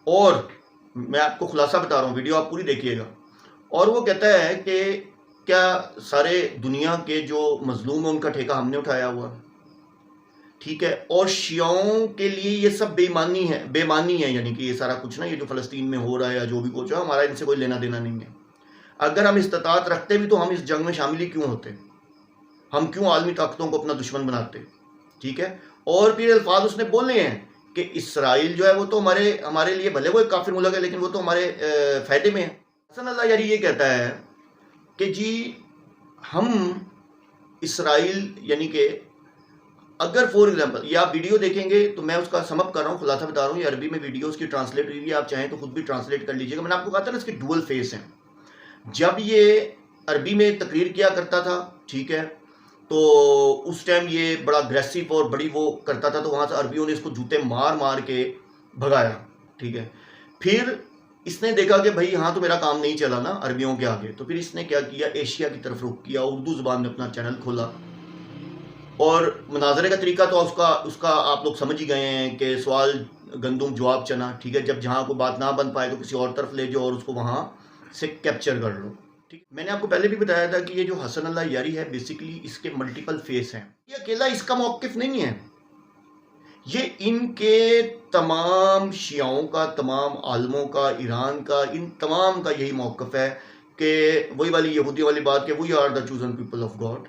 اور میں آپ کو خلاصہ بتا رہا ہوں، ویڈیو آپ پوری دیکھیے گا. اور وہ کہتا ہے کہ کیا سارے دنیا کے جو مظلوم ہیں ان کا ٹھیکہ ہم نے اٹھایا ہوا؟ ٹھیک ہے. اور شیعوں کے لیے یہ سب بے مانی ہے، یعنی کہ یہ سارا کچھ نا، یہ جو فلسطین میں ہو رہا ہے یا جو بھی کچھ ہے، ہمارا ان سے کوئی لینا دینا نہیں ہے. اگر ہم استطاعت رکھتے بھی تو ہم اس جنگ میں شامل ہی کیوں ہوتے؟ ہم کیوں عالمی طاقتوں کو اپنا دشمن بناتے؟ ٹھیک ہے. اور پھر الفاظ اس نے بولے ہیں کہ اسرائیل جو ہے وہ تو ہمارے لیے، بھلے وہ ایک کافر ملک ہے لیکن وہ تو ہمارے فائدے میں ہے. حسن اللہ یاری یہ کہتا ہے کہ جی ہم اسرائیل، یعنی کہ اگر فور ایگزامپل یہ آپ ویڈیو دیکھیں گے تو میں اس کا سم اپ کر رہا ہوں، خلاصہ بتا رہا ہوں، یہ عربی میں ویڈیو اس کی ٹرانسلیٹ ہوئی ہے، آپ چاہیں تو خود بھی ٹرانسلیٹ کر لیجیے گا. میں نے آپ کو کہا تھا نا اس کے ڈوئل فیس ہیں. جب یہ عربی میں تقریر کیا کرتا تھا، ٹھیک ہے، تو اس ٹائم یہ بڑا اگریسو اور بڑی وہ کرتا تھا، تو وہاں سے عربیوں نے اس کو جوتے مار مار کے بھگایا. ٹھیک ہے. پھر اس نے دیکھا کہ بھائی ہاں تو میرا کام نہیں چلا نا عربیوں کے آگے، تو پھر اس نے کیا کیا، ایشیا کی طرف رخ کیا، اردو زبان میں اپنا چینل کھولا. اور مناظرے کا طریقہ تو اس کا آپ لوگ سمجھ ہی گئے ہیں کہ سوال گندم جواب چنا. ٹھیک ہے. جب جہاں کوئی بات نہ بن پائے تو کسی اور طرف لے جاؤ اور اس کو وہاں سے کیپچر کر لو. ٹھیک. میں نے آپ کو پہلے بھی بتایا تھا کہ یہ جو حسن اللہ یاری ہے بیسیکلی اس کے ملٹیپل فیس ہیں. یہ اکیلا اس کا موقف نہیں ہے، یہ ان کے تمام شیعوں کا، تمام عالموں کا، ایران کا، ان تمام کا یہی موقف ہے کہ وہی والی یہودی والی بات کہ we are the chosen people of God.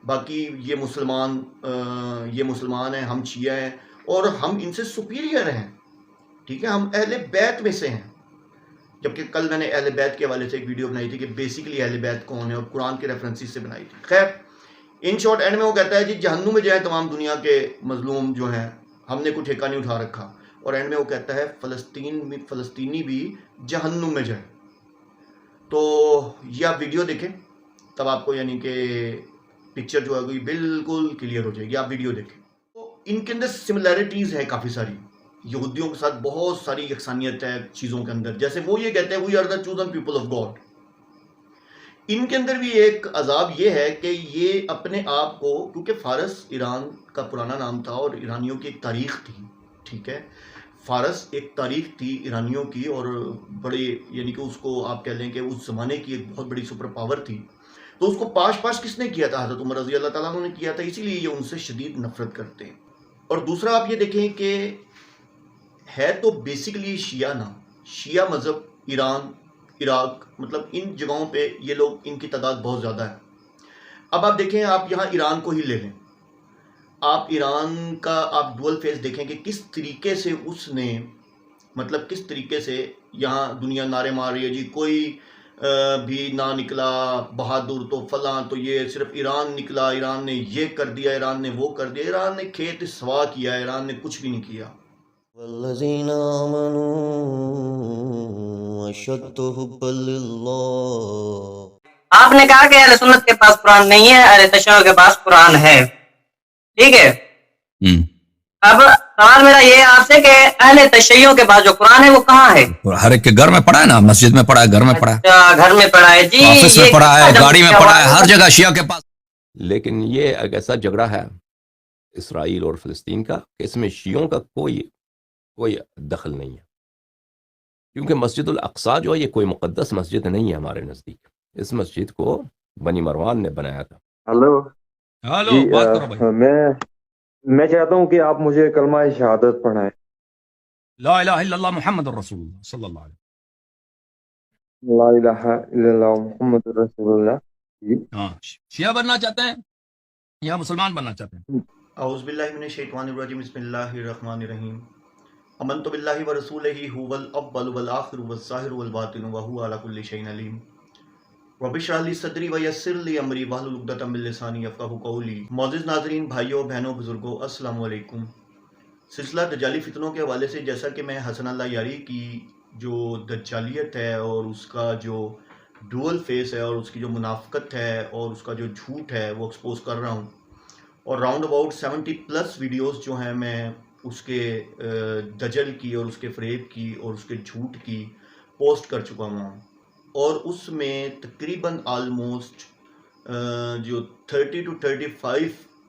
باقی یہ مسلمان ہیں، ہم شیعہ ہیں اور ہم ان سے سپیریئر ہیں. ٹھیک ہے. ہم اہل بیت میں سے ہیں. جبکہ کل میں نے اہل بیت کے حوالے سے ایک ویڈیو بنائی تھی کہ بیسیکلی اہل بیت کون ہے اور قرآن کے ریفرنسز سے بنائی تھی. خیر ان شارٹ اینڈ میں وہ کہتا ہے جی جہنم میں جائیں تمام دنیا کے مظلوم جو ہیں، ہم نے کوئی ٹھیکہ نہیں اٹھا رکھا. اور اینڈ میں وہ کہتا ہے فلسطینی بھی جہنم میں جائیں. تو یہ آپ ویڈیو دیکھیں تب آپ کو یعنی کہ پکچر جو ہے بالکل کلیئر ہو جائے گی. آپ ویڈیو دیکھیں تو ان کے اندر سملیرٹیز ہے کافی ساری، یہودیوں کے ساتھ بہت ساری یکسانیت ہے چیزوں کے اندر. جیسے وہ یہ کہتے ہیں we are the chosen people of God. ان کے اندر بھی ایک عذاب یہ ہے کہ یہ اپنے آپ کو، کیونکہ فارس ایران کا پرانا نام تھا اور ایرانیوں کی ایک تاریخ تھی. ٹھیک ہے. فارس ایک تاریخ تھی ایرانیوں کی اور بڑے یعنی کہ اس کو آپ کہہ لیں کہ اس زمانے کی ایک بہت بڑی سپر پاور تھی. تو اس کو پاش کس نے کیا تھا؟ حضرت عمر رضی اللہ تعالیٰ عنہ نے کیا تھا. اسی لیے یہ ان سے شدید نفرت کرتے ہیں. اور دوسرا آپ یہ دیکھیں کہ ہے تو بیسیکلی شیعہ نا، شیعہ مذہب ایران، عراق، مطلب ان جگہوں پہ یہ لوگ، ان کی تعداد بہت زیادہ ہے. اب آپ دیکھیں، آپ یہاں ایران کو ہی لے لیں، آپ ایران کا آپ ڈول فیس دیکھیں کہ کس طریقے سے اس نے، مطلب کس طریقے سے یہاں دنیا نعرے مار رہی ہے جی کوئی بھی نہ نکلا بہادر تو فلاں، تو یہ صرف ایران نکلا، ایران نے یہ کر دیا، ایران نے وہ کر دیا، ایران نے کھیت سوا کیا، ایران نے کچھ بھی نہیں کیا. والذین آمنوا اشد حبا للہ. آپ نے کہا کہ اہل سنت کے پاس قرآن نہیں ہے، اہل تشیع کے پاس قرآن ہے. ٹھیک ہے. اب سوال میرا یہ آپ سے کہ اہل تشیع کے پاس جو قرآن ہے وہ کہاں ہے؟ ہر ایک کے گھر میں پڑھا ہے نا، مسجد میں پڑھا ہے، گھر میں پڑھا ہے، گھر میں پڑھا ہے جی، آفس میں پڑھا ہے، گاڑی میں پڑھا ہے، ہر جگہ شیعہ کے پاس. لیکن یہ ایک ایسا جھگڑا ہے اسرائیل اور فلسطین کا کہ اس میں شیعوں کا کوئی دخل نہیں ہے، کیونکہ مسجد الاقصی جو ہے یہ کوئی مقدس مسجد نہیں ہے ہمارے نزدیک. اس مسجد کو بنی مروان نے بنایا تھا. ہلو ہلو بات کرو بھائی. میں چاہتا ہوں کہ آپ مجھے کلمہ شہادت پڑھائیں. لا الہ الا اللہ محمد الرسول اللہ صلی اللہ علیہ لا الہ الا اللہ محمد رسول اللہ. جی وسلم. ہاں شیعہ بننا چاہتے ہیں یا مسلمان بننا چاہتے ہیں؟ اعوذ باللہ من الشیطان الرجیم. بسم اللہ الرحمن الرحیم. آمنت باللہ ورسولہ هو الاول والآخر والظاہر والباطن وهو علی کل شیء علیم. رب اشرح لی صدری ویسر لی امری واحلل عقدۃ من لسانی یفقہوا قولی. معزز ناظرین، بھائیوں بہنوں بزرگوں، السلام علیکم. سلسلہ دجالی فتنوں کے حوالے سے جیسا کہ میں حسن اللہ یاری کی جو دجالیت ہے اور اس کا جو ڈوئل فیس ہے اور اس کی جو منافقت ہے اور اس کا جو جھوٹ ہے وہ ایکسپوز کر رہا ہوں. اور راؤنڈ اباؤٹ 70+ ویڈیوز جو ہیں میں اس کے دجل کی اور اس کے فریب کی اور اس کے جھوٹ کی پوسٹ کر چکا ہوں. اور اس میں تقریباً آلموسٹ جو 30 to 35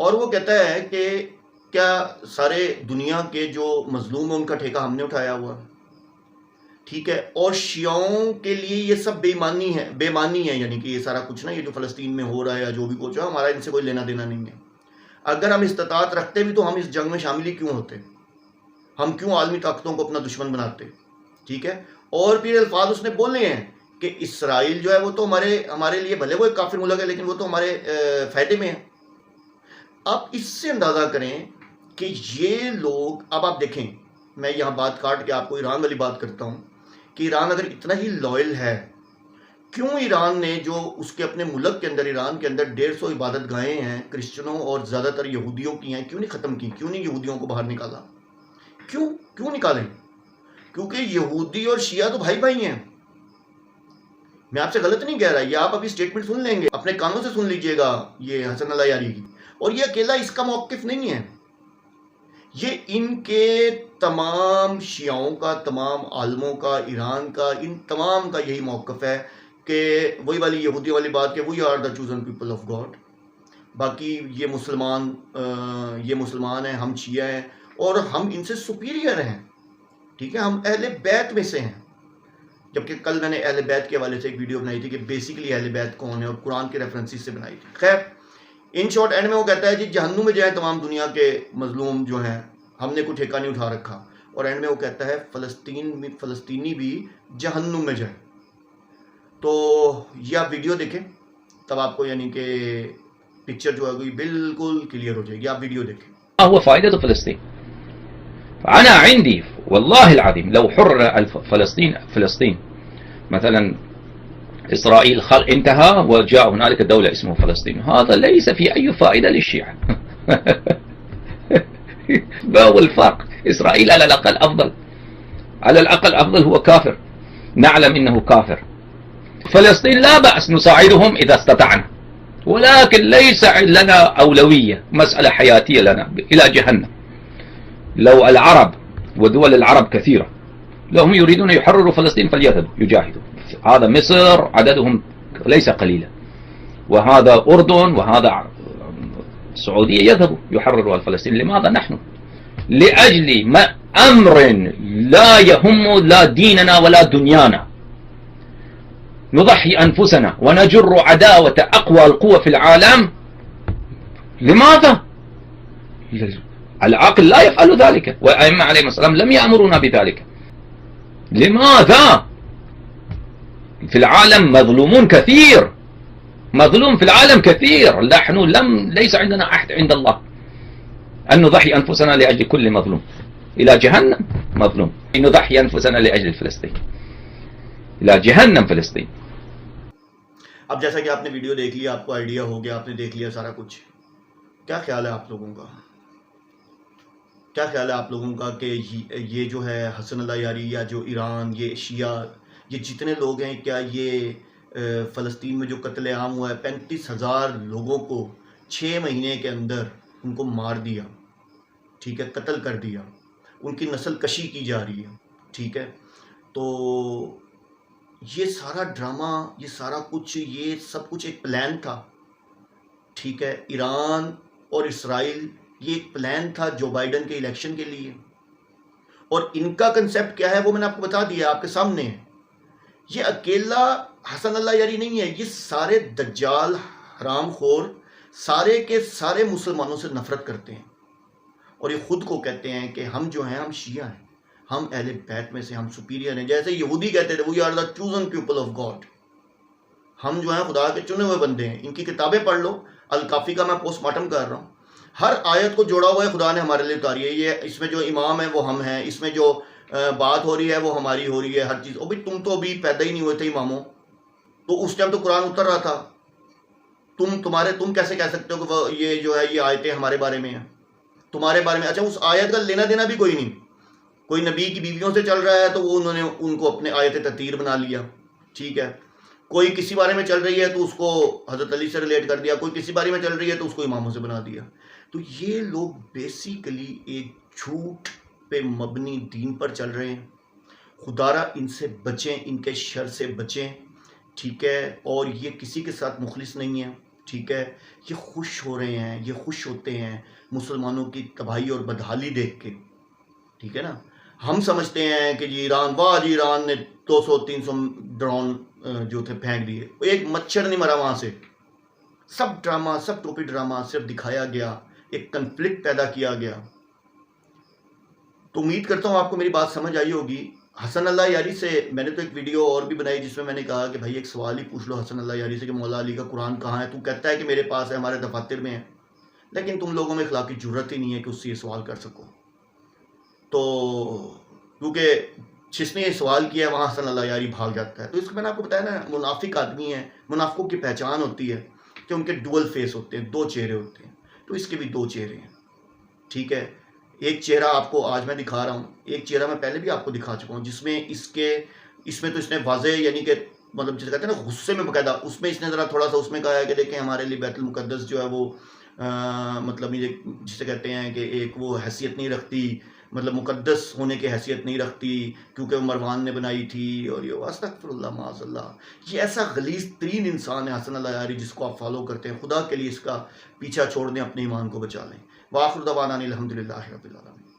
اور وہ کہتا ہے کہ کیا سارے دنیا کے جو مظلوم ہیں ان کا ٹھیکہ ہم نے اٹھایا ہوا، ٹھیک ہے، اور شیعوں کے لیے یہ سب بے مانی ہے، یعنی کہ یہ سارا کچھ نا، یہ جو فلسطین میں ہو رہا ہے یا جو بھی کچھ ہے، ہمارا ان سے کوئی لینا دینا نہیں ہے۔ اگر ہم استطاعت رکھتے بھی تو ہم اس جنگ میں شامل ہی کیوں ہوتے، ہم کیوں عالمی طاقتوں کو اپنا دشمن بناتے، ٹھیک ہے۔ اور پھر الفاظ اس نے بولے ہیں کہ اسرائیل جو ہے وہ تو ہمارے لیے بھلے وہ ایک کافر ملک ہے لیکن وہ تو ہمارے فائدے میں ہے۔ اب اس سے اندازہ کریں کہ یہ لوگ، اب آپ دیکھیں، میں یہاں بات کاٹ کے آپ کو ایران والی بات کرتا ہوں کہ ایران اگر اتنا ہی لائل ہے، کیوں ایران نے جو اس کے اپنے ملک کے اندر، ایران کے اندر 150 عبادت گاہیں ہیں کرسچنوں اور زیادہ تر یہودیوں کی ہیں، کیوں نہیں ختم کی، کیوں نہیں یہودیوں کو باہر نکالا، کیوں نکالیں؟ کیونکہ یہودی اور شیعہ تو بھائی بھائی ہیں۔ میں آپ سے غلط نہیں کہہ رہا، یہ آپ ابھی سٹیٹمنٹ سن لیں گے، اپنے کانوں سے سن لیجئے گا یہ حسن اللہ یاری کی، اور یہ اکیلا اس کا موقف نہیں ہے، یہ ان کے تمام شیعوں کا، تمام عالموں کا، ایران کا، ان تمام کا یہی موقف ہے کہ وہی والی یہودی والی بات کہ we are the chosen people of God, باقی یہ مسلمان ہیں، ہم شیعہ ہیں اور ہم ان سے سپیریئر ہیں، ٹھیک ہے، ہم اہل بیت میں سے ہیں۔ جبکہ کل میں نے اہل بیت کے حوالے سے ایک ویڈیو بنائی تھی کہ بیسیکلی اہل بیت کون ہے، اور قرآن کے ریفرنسز سے بنائی تھی۔ خیر، ان شارٹ اینڈ میں وہ کہتا ہے جی جہنم میں جائیں تمام دنیا کے مظلوم جو ہیں، ہم نے کوئی ٹھیکہ نہیں اٹھا رکھا، اور اینڈ میں وہ کہتا ہے فلسطینی بھی جہنم میں جائیں۔ تو یہ آپ ویڈیو دیکھیں تب آپ کو یعنی کہ پکچر جو ہے کوئی بالکل کلیئر ہو جائے گی، آپ ویڈیو دیکھیں۔ هو فائدة فلسطين. فأنا عندي والله العظيم لو حرر فلسطين مثلا إسرائيل انتهى وجاء هنالك دولة اسمها فلسطين، هذا ليس في أي فائدة للشيعة. ما هو الفرق؟ إسرائيل على الأقل أفضل، على الأقل أفضل، هو كافر، نعلم إنه كافر. فلسطين لا بأس نساعدهم إذا استطعنا، ولكن ليس لنا أولوية، مسألة حياتية لنا إلى جهنم. لو العرب ودول العرب كثيرة لو هم يريدون يحرروا فلسطين فليذهبوا يجاهدوا، هذا مصر عددهم ليس قليلا، وهذا أردن، وهذا السعودية، يذهبوا يحرروا فلسطين. لماذا نحن لأجل ما أمر لا يهم لا ديننا ولا دنيانا نضحي أنفسنا ونجر عداوة أقوى القوى في العالم؟ لماذا؟ العاقل لا يفعل ذلك، والأئمة عليهم السلام لم يأمرونا بذلك. لماذا؟ في العالم مظلومون كثير، مظلوم في العالم كثير، نحن ليس عندنا عهد عند الله أن نضحي أنفسنا لأجل كل مظلوم، إلى جهنم مظلوم، نضحي أنفسنا لأجل فلسطين، إلى جهنم فلسطين. اب جیسا کہ آپ نے ویڈیو دیکھ لیا، آپ کو آئیڈیا ہو گیا، آپ نے دیکھ لیا سارا کچھ، کیا خیال ہے آپ لوگوں کا؟ کیا خیال ہے آپ لوگوں کا کہ یہ جو ہے حسن اللہ یاری یا جو ایران، یہ شیعہ، یہ جتنے لوگ ہیں، کیا یہ فلسطین میں جو قتل عام ہوا ہے، 35,000 لوگوں کو 6 مہینے کے اندر ان کو مار دیا، ٹھیک ہے، قتل کر دیا، ان کی نسل کشی کی جا رہی ہے، ٹھیک ہے، تو یہ سارا ڈرامہ، یہ سارا کچھ، یہ سب کچھ ایک پلان تھا، ٹھیک ہے، ایران اور اسرائیل، یہ ایک پلان تھا جو بائیڈن کے الیکشن کے لیے، اور ان کا کنسیپٹ کیا ہے وہ میں نے آپ کو بتا دیا، آپ کے سامنے ہے۔ یہ اکیلا حسن اللہ یاری نہیں ہے، یہ سارے دجال حرام خور سارے کے سارے مسلمانوں سے نفرت کرتے ہیں، اور یہ خود کو کہتے ہیں کہ ہم جو ہیں، ہم شیعہ ہیں، ہم اہل بیت میں سے، ہم سپیریئر ہیں، جیسے یہودی کہتے تھے we are the chosen people of God, ہم جو ہیں خدا کے چنے ہوئے بندے ہیں۔ ان کی کتابیں پڑھ لو، الکافی کا میں پوسٹ مارٹم کر رہا ہوں، ہر آیت کو جوڑا ہوا ہے خدا نے ہمارے لیے اتاری ہے، یہ اس میں جو امام ہے وہ ہم ہیں، اس میں جو بات ہو رہی ہے وہ ہماری ہو رہی ہے، ہر چیز۔ بھائی تم تو ابھی پیدا ہی نہیں ہوئے تھے اماموں، تو اس ٹائم تو قرآن اتر رہا تھا، تم کیسے کہہ سکتے ہو کہ یہ جو ہے یہ آیتیں ہمارے بارے میں ہیں، تمہارے بارے میں؟ اچھا، اس آیت کا لینا دینا بھی کوئی نہیں، کوئی نبی کی بیویوں سے چل رہا ہے تو وہ انہوں نے ان کو اپنے آیت تطہیر بنا لیا، ٹھیک ہے، کوئی کسی بارے میں چل رہی ہے تو اس کو حضرت علی سے ریلیٹ کر دیا، کوئی کسی بارے میں چل رہی ہے تو اس کو اماموں سے بنا دیا۔ تو یہ لوگ بیسیکلی ایک جھوٹ پہ مبنی دین پر چل رہے ہیں۔ خدارہ ان سے بچیں، ان کے شر سے بچیں، ٹھیک ہے، اور یہ کسی کے ساتھ مخلص نہیں ہے، ٹھیک ہے، یہ خوش ہو رہے ہیں، یہ خوش ہوتے ہیں مسلمانوں کی تباہی اور بدحالی دیکھ کے، ٹھیک ہے نا۔ ہم سمجھتے ہیں کہ جی ایران، واہ جی ایران نے 200-300 ڈرون جو تھے پھینک دیے، ایک مچھر نہیں مرا وہاں سے۔ سب ڈرامہ، سب ٹوپی ڈرامہ صرف دکھایا گیا، ایک کنفلکٹ پیدا کیا گیا۔ تو امید کرتا ہوں آپ کو میری بات سمجھ آئی ہوگی۔ حسن اللہ یاری سے میں نے تو ایک ویڈیو اور بھی بنائی جس میں میں نے کہا کہ بھائی ایک سوال ہی پوچھ لو حسن اللہ یاری سے کہ مولا علی کا قرآن کہاں ہے؟ تو کہتا ہے کہ میرے پاس ہے، ہمارے دفاتر میں ہے، لیکن تم لوگوں میں اخلاقی جرت ہی نہیں ہے کہ اس سے یہ سوال کر سکو۔ تو کیونکہ جس نے یہ سوال کیا ہے وہاں حسن اللہ یاری بھاگ جاتا ہے۔ تو اس کو میں نے آپ کو بتایا نا، منافق آدمی ہے، منافقوں کی پہچان ہوتی ہے کہ ان کے ڈوئل فیس ہوتے ہیں، دو چہرے ہوتے ہیں، تو اس کے بھی دو چہرے ہیں، ٹھیک ہے۔ ایک چہرہ آپ کو آج میں دکھا رہا ہوں، ایک چہرہ میں پہلے بھی آپ کو دکھا چکا ہوں، جس میں اس میں تو اس نے واضح، یعنی کہ مطلب جسے کہتے ہیں نا غصے میں باقاعدہ، اس میں اس نے ذرا تھوڑا سا اس میں کہا ہے کہ دیکھیں ہمارے لیے بیت المقدس جو ہے وہ مطلب یہ جسے کہتے ہیں کہ ایک وہ حیثیت نہیں رکھتی، مطلب مقدس ہونے کی حیثیت نہیں رکھتی کیونکہ وہ مروان نے بنائی تھی، اور یہ استغفر اللہ معاذ اللہ۔ یہ ایسا غلیظ ترین انسان ہے حسن اللہ یاری، جس کو آپ فالو کرتے ہیں، خدا کے لیے اس کا پیچھا چھوڑ دیں، اپنے ایمان کو بچا لیں۔ وآخر دعوانا الحمدللہ رب العالمین۔